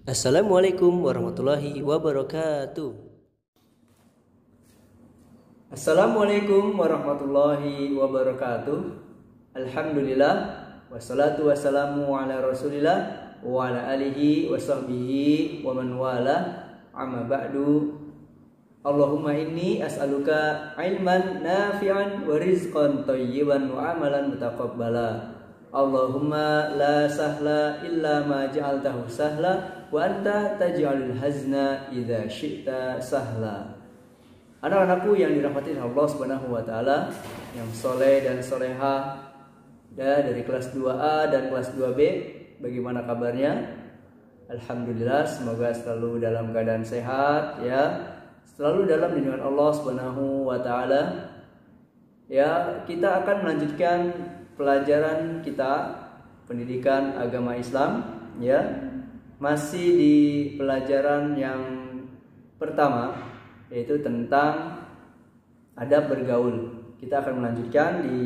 Assalamualaikum warahmatullahi wabarakatuh. Assalamualaikum warahmatullahi wabarakatuh. Alhamdulillah, wassalatu wassalamu ala rasulillah wa ala alihi wa sahbihi wa man wala, amma ba'du. Allahumma inni as'aluka ilman nafi'an wa rizqan thayyiban wa amalan mutaqabbala. Allahumma la sahla illa ma ja'altahu sahla wa anta taj'alul hazna idza syi'ta sahla. Anak-anakku yang dirahmati Allah Subhanahu wa taala, yang soleh dan soleha, dari kelas 2A dan kelas 2B, bagaimana kabarnya? Alhamdulillah, semoga selalu dalam keadaan sehat ya. Selalu dalam lindungan Allah Subhanahu wa taala. Ya, kita akan melanjutkan pelajaran kita pendidikan agama Islam ya. Masih di pelajaran yang pertama, yaitu tentang adab bergaul. Kita akan melanjutkan di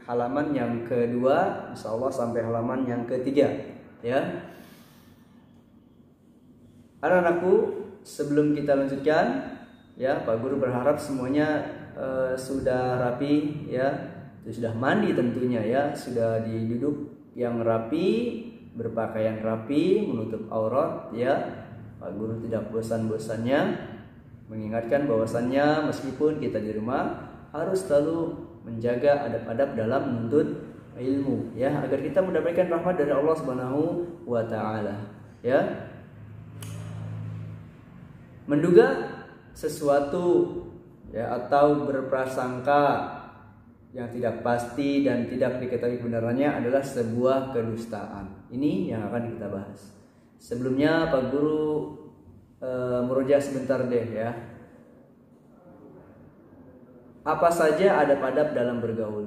halaman yang kedua, insyaallah sampai halaman yang ketiga ya. Anak-anakku, sebelum kita lanjutkan ya, Pak Guru berharap semuanya sudah rapi ya, sudah mandi tentunya ya, sudah duduk yang rapi, berpakaian rapi, menutup aurat ya. Pak Guru tidak bosan-bosannya mengingatkan bahwasannya meskipun kita di rumah harus selalu menjaga adab-adab dalam menuntut ilmu ya, agar kita mendapatkan rahmat dari Allah Subhanahu wa taala ya. Menduga sesuatu ya, atau berprasangka yang tidak pasti dan tidak diketahui kebenarannya adalah sebuah kedustaan. Ini yang akan kita bahas. Sebelumnya Pak Guru merujuk sebentar deh ya. Apa saja adab-adab dalam bergaul?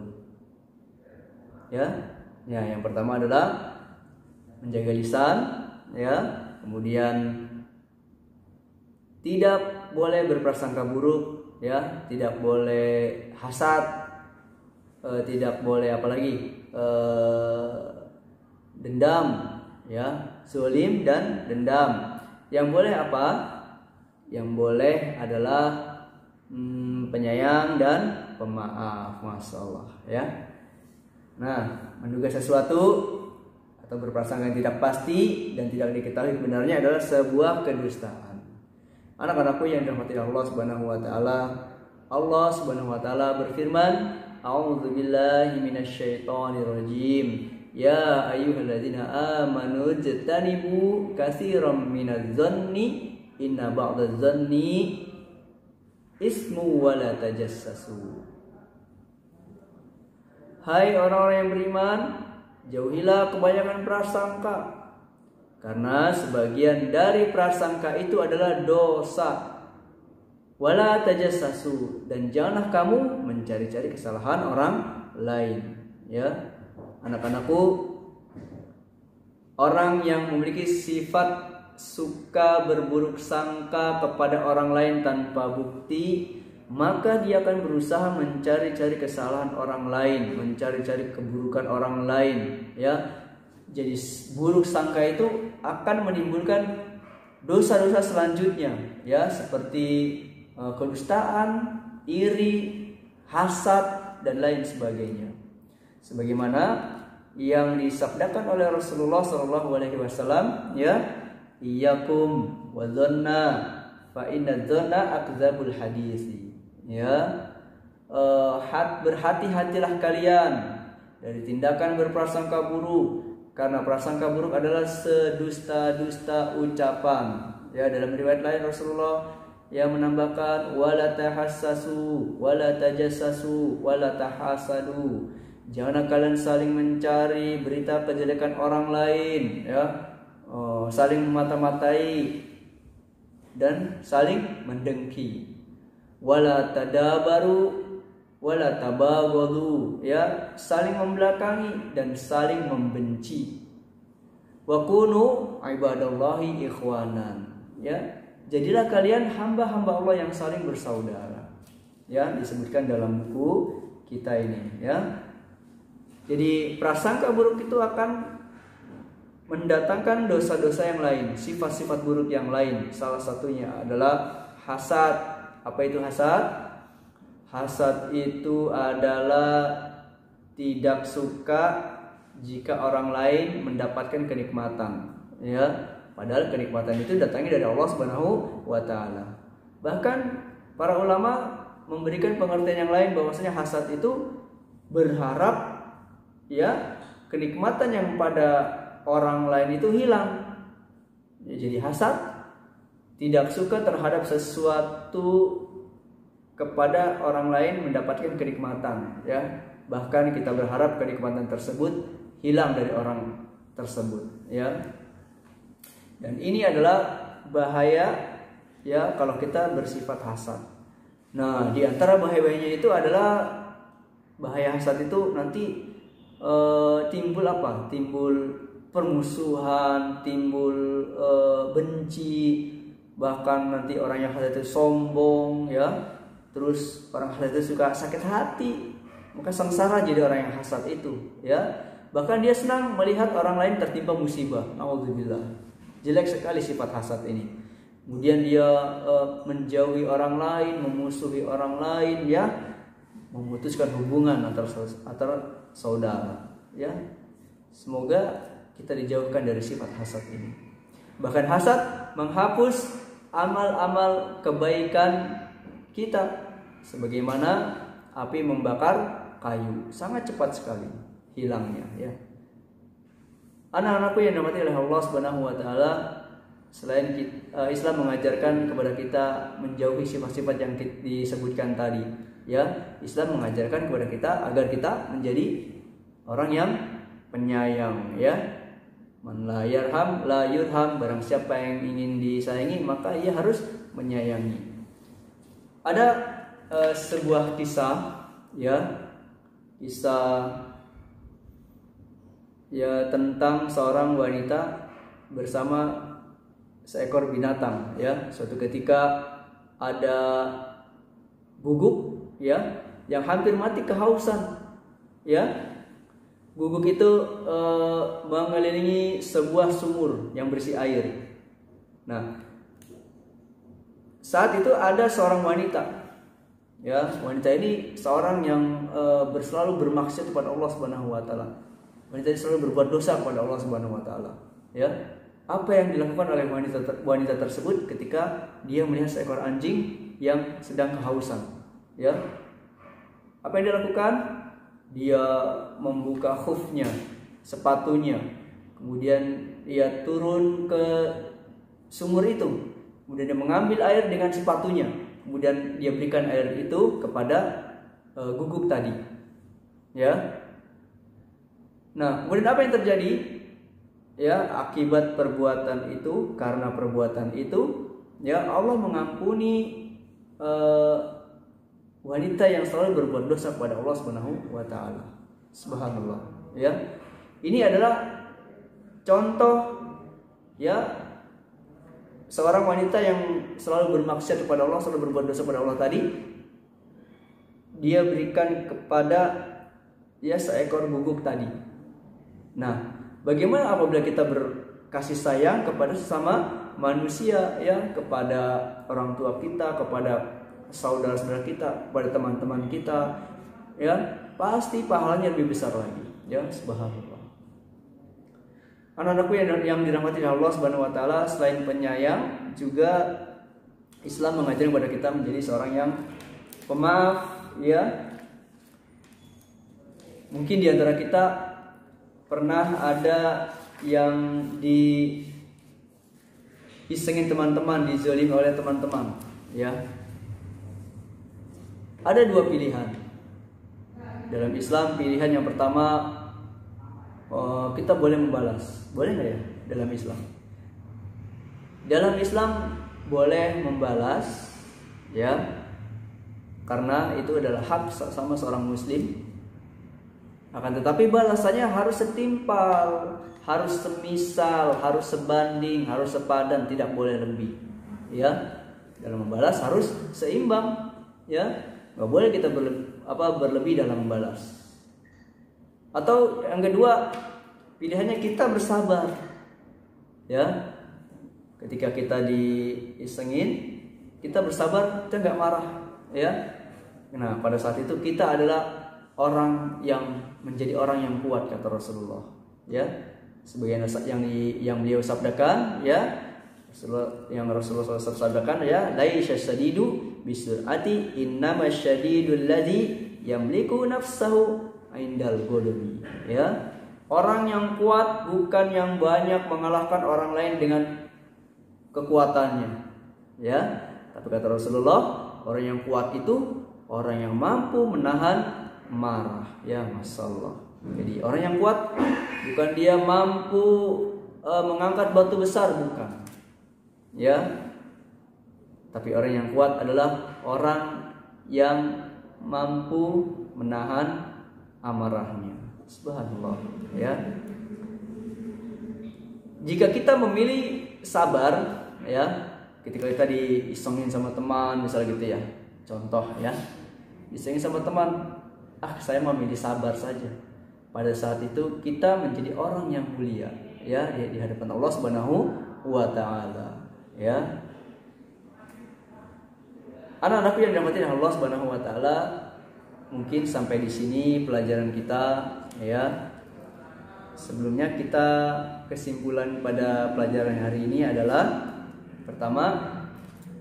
Ya, yang pertama adalah menjaga lisan ya, kemudian tidak boleh berprasangka buruk ya, tidak boleh hasad, tidak boleh apalagi dendam ya, zulim dan dendam. Yang boleh apa? Yang boleh adalah penyayang dan pemaaf. Masya Allah ya. Nah, menduga sesuatu atau berprasangka yang tidak pasti dan tidak diketahui kebenarannya adalah sebuah kedustaan. Anak-anakku yang dirahmati Allah Subhanahu wa taala, Allah Subhanahu wa taala berfirman, A'udzubillahi minasyaitonir rajim. Ya ayyuhalladzina amanu jtanibu katsiran minadz-dzanni inna ba'dadz-dzanni ismu wa la tajassasu. Hai orang-orang yang beriman, jauhilah kebanyakan prasangka, karena sebagian dari prasangka itu adalah dosa. Wala tajassasu, dan janganlah kamu mencari-cari kesalahan orang lain ya. Anak-anakku, orang yang memiliki sifat suka berburuk sangka kepada orang lain tanpa bukti, maka dia akan berusaha mencari-cari kesalahan orang lain, mencari-cari keburukan orang lain ya. Jadi buruk sangka itu akan menimbulkan dosa-dosa selanjutnya ya, seperti kedustaan, iri, hasad dan lain sebagainya. Sebagaimana yang disabdakan oleh Rasulullah SAW ya, iyyakum wadhanna fa inna dzanna akdzabul hadisi ya. Berhati-hatilah kalian dari tindakan berprasangka buruk, karena prasangka buruk adalah sedusta-dusta ucapan ya. Dalam riwayat lain Rasulullah yang menambahkan wala tahassasu wala tajassasu wala tahasadu, janganlah kalian saling mencari berita kejelekan orang lain ya, saling memata-matai dan saling mendengki. Wala tadabaru wala tabaghadu ya, saling membelakangi dan saling membenci. Wa kunu ibadallahi ikhwanan ya, jadilah kalian hamba-hamba Allah yang saling bersaudara ya, disebutkan dalam buku kita ini ya. Jadi prasangka buruk itu akan mendatangkan dosa-dosa yang lain, sifat-sifat buruk yang lain. Salah satunya adalah hasad. Apa itu hasad? Hasad itu adalah tidak suka jika orang lain mendapatkan kenikmatan, ya. Padahal kenikmatan itu datangnya dari Allah Subhanahu wa taala. Bahkan para ulama memberikan pengertian yang lain bahwasanya hasad itu berharap, ya, kenikmatan yang pada orang lain itu hilang. Ya, jadi hasad tidak suka terhadap sesuatu kepada orang lain mendapatkan kenikmatan, ya. Bahkan kita berharap kenikmatan tersebut hilang dari orang tersebut, ya. Dan ini adalah bahaya, ya, kalau kita bersifat hasad. Nah, di antara bahaya-bahayanya itu adalah bahaya hasad itu nanti timbul apa? Timbul permusuhan, timbul benci, bahkan nanti orang yang hasad itu sombong, ya. Terus orang hasad itu suka sakit hati, maka sengsara jadi orang yang hasad itu, ya. Bahkan dia senang melihat orang lain tertimpa musibah. Nauzubillah. Jelek sekali sifat hasad ini. Kemudian dia menjauhi orang lain, memusuhi orang lain, ya, memutuskan hubungan antar saudara, ya. Semoga kita dijauhkan dari sifat hasad ini. Bahkan hasad menghapus amal-amal kebaikan kita, sebagaimana api membakar kayu, sangat cepat sekali hilangnya, ya. Anak-anakku yang dirahmati oleh Allah Subhanahu wa taala, selain Islam mengajarkan kepada kita menjauhi sifat-sifat yang disebutkan tadi, ya. Islam mengajarkan kepada kita agar kita menjadi orang yang penyayang, ya. Man la yarham la yurham, barang siapa yang ingin disayangi maka ia harus menyayangi. Ada sebuah kisah, ya, ya, tentang seorang wanita bersama seekor binatang, ya. Suatu ketika ada guguk, ya, yang hampir mati kehausan, ya. Guguk itu mengelilingi sebuah sumur yang berisi air. Nah, saat itu ada seorang wanita, ya. Wanita ini seorang yang selalu bermaksiat kepada Allah Subhanahu wa taala. Wanita ini selalu berbuat dosa kepada Allah Subhanahu wa taala, ya. Apa yang dilakukan oleh wanita tersebut ketika dia melihat seekor anjing yang sedang kehausan, ya? Apa yang dia lakukan? Dia membuka khufnya, sepatunya, kemudian dia turun ke sumur itu, kemudian dia mengambil air dengan sepatunya, kemudian dia berikan air itu kepada guguk tadi, ya. Nah, kemudian apa yang terjadi? Ya, akibat perbuatan itu, karena perbuatan itu, ya, Allah mengampuni wanita yang selalu berbuat dosa kepada Allah Subhanahu wa taala. Subhanallah, ya. Ini adalah contoh, ya, seorang wanita yang selalu bermaksiat kepada Allah, selalu berbuat dosa kepada Allah tadi. Dia berikan kepada, ya, seekor guguk tadi. Nah, bagaimana apabila kita berkasih sayang kepada sesama manusia, ya, kepada orang tua kita, kepada saudara-saudara kita, kepada teman-teman kita, ya, pasti pahalanya lebih besar lagi, ya. Subhanallah. Anak-anakku yang dirahmati Allah Subhanahu wa taala, selain penyayang, juga Islam mengajarkan kepada kita menjadi seorang yang pemaaf, ya. Mungkin di antara kita pernah ada yang disengin teman-teman, dizalimi oleh teman-teman, ya. Ada dua pilihan dalam Islam. Pilihan yang pertama, kita boleh membalas. Boleh nggak ya dalam Islam? Dalam Islam boleh membalas, ya, karena itu adalah hak sama seorang muslim. Akan tetapi balasannya harus setimpal, harus semisal, harus sebanding, harus sepadan, tidak boleh lebih, ya. Dalam membalas harus seimbang, ya. Nggak boleh kita berlebih dalam membalas. Atau yang kedua, pilihannya kita bersabar, Ya, ketika kita diisengin, kita bersabar, kita nggak marah. Ya, nah pada saat itu kita adalah orang yang menjadi orang yang kuat, kata Rasulullah. Ya, sebagian yang beliau sabdakan, ya, Rasulullah SAW sabdakan, ya, laisa syadidu bisur'ati innama syadidul ladzi yamliku nafsahu indal ghadabi. Ya, orang yang kuat bukan yang banyak mengalahkan orang lain dengan kekuatannya. Ya, tapi kata Rasulullah, orang yang kuat itu orang yang mampu menahan marah. Ya, masyaallah. Jadi orang yang kuat bukan dia mampu mengangkat batu besar, bukan. Ya, tapi orang yang kuat adalah orang yang mampu menahan amarahnya. Subhanallah. Ya, jika kita memilih sabar, ya, ketika kita diisengin sama teman, misalnya gitu ya, contoh ya, disengin sama teman, saya memilih sabar saja. Pada saat itu kita menjadi orang yang mulia, ya, di hadapan Allah Subhanahu wa taala. Ya, anak-anakku yang dirahmati Allah Subhanahu wa taala, mungkin sampai di sini pelajaran kita, ya. Sebelumnya kita kesimpulan pada pelajaran hari ini adalah pertama,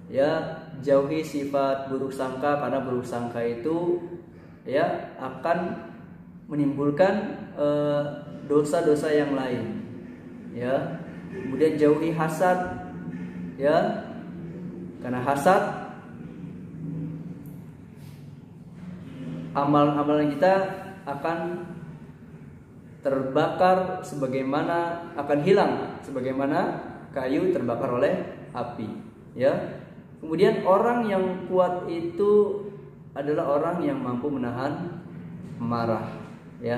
ya, jauhi sifat buruk sangka, karena buruk sangka itu, ya, akan menimbulkan dosa-dosa yang lain. Ya, kemudian jauhi hasad, ya, karena hasad amalan-amalan kita akan terbakar akan hilang sebagaimana kayu terbakar oleh api. Ya, kemudian orang yang kuat itu adalah orang yang mampu menahan marah. Ya,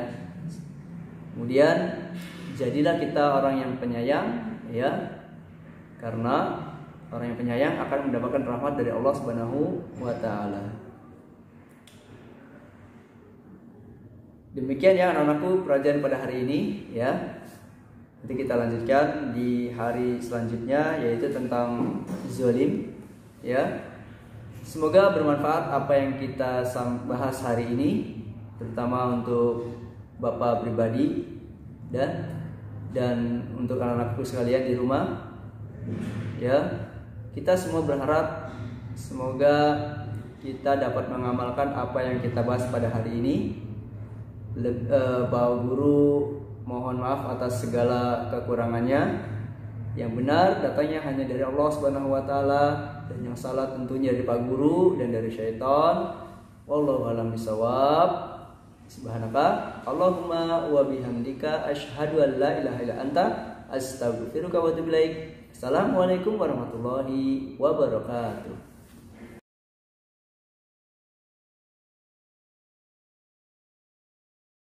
kemudian jadilah kita orang yang penyayang, ya, karena orang yang penyayang akan mendapatkan rahmat dari Allah Subhanahu wa taala. Demikian ya anak-anakku pelajaran pada hari ini, ya. Nanti kita lanjutkan di hari selanjutnya, yaitu tentang zalim, ya. Semoga bermanfaat apa yang kita bahas hari ini, terutama untuk Bapak pribadi dan untuk anak-anakku sekalian di rumah. Ya, kita semua berharap semoga kita dapat mengamalkan apa yang kita bahas pada hari ini. Bapak Guru mohon maaf atas segala kekurangannya. Yang benar datangnya hanya dari Allah Subhanahu wa taala, dan yang salah tentunya dari Pak Guru dan dari syaitan. Wallahu a'lam bishawab. Subhanaka Allahumma wa bihamdika asyhadu an la ilaha illa anta astaghfiruka wa atubu ilaik. Assalamualaikum warahmatullahi wabarakatuh.